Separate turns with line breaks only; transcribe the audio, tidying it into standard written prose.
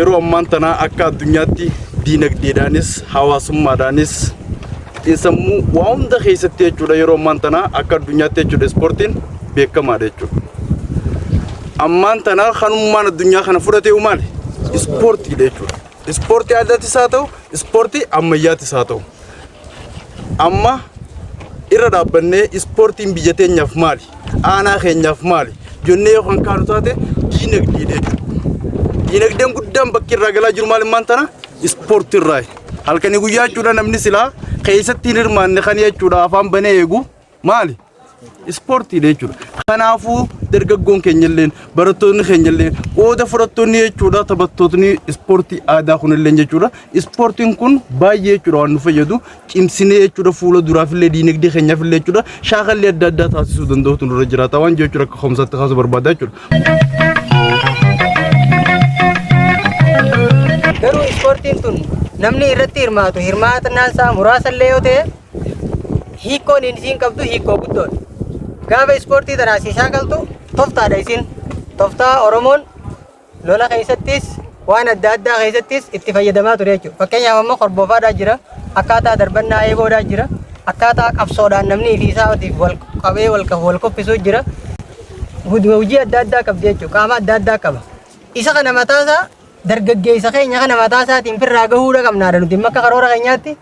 yeroo ammaan tana akka addunyaatti diinagdeedhaanis hawaasummaadhaanis sammuu waa hunda keessatti jechuudha yeroo ammaan tana akka addunyaatti jechuudha ispoortiin beekamaadha jechuudha. Ammaan tana kanummaan addunyaa kana fudhatee maali? Ispoortiidha jechuudha. Ispoortii aadaatis haa ta'u, ispoortii ammayyaatis haa ta'u. Amma irra dhaabbannee ispoortiin biyya teenyaaf maali? Aanaa keenyaaf maali? Jonnee yoo kan kaanu taate diinagdeedha jechuudha. Diinagdeen guddaan bakki irraa galaa jiru maali ammaan tana? Ispoortii irraa. Halkanii guyyaa jechuudha namni silaa keessatti hin hirmaanne kan jechuudha afaan banee eegu maali? Ispoortiidha jechuudha. Kanaafuu dargaggoon keenyalleen barattoonni keenyalleen qooda fudhattoonni jechuudha taphattoonni ispoortii aadaa kunillee jechuudha. Ispoortiin kun baay'ee jechuudha waan nu fayyadu cimsinee jechuudha fuula duraafillee diinagdee keenyaafillee jechuudha shaakallee adda addaa taasisuu danda'utu nurra jiraata waan jechuudha akka komsaatti kaasuu barbaada jechuudha.
Garuu ispoortiin tun namni irratti hirmaatannaan isaa muraasallee yoo ta'e hiikkoon isiin qabdu hiikkoo guddoodha. Gaafa ispoortii tanaa siisaa galtu toftaadha isin. Toftaa Oromoon lola keessattis waan adda addaa keessattis itti fayyadamaa ture jechuudha. Fakkeenyaaf amma korboofaadhaa jira, akkaataa darbannaa eeboodhaa jira, akkaataa qabsoodhaan namni ifiisaaatiif wal qabee wal koffisuu jira. Hojii adda addaa qabdi jechuudha. Qaama adda addaa qaba. Isa kana mataasaa dargaggeessa keenya kana mataasaatiin firraa gahuudha qabnaadha nuti akka karoora keenyaatti.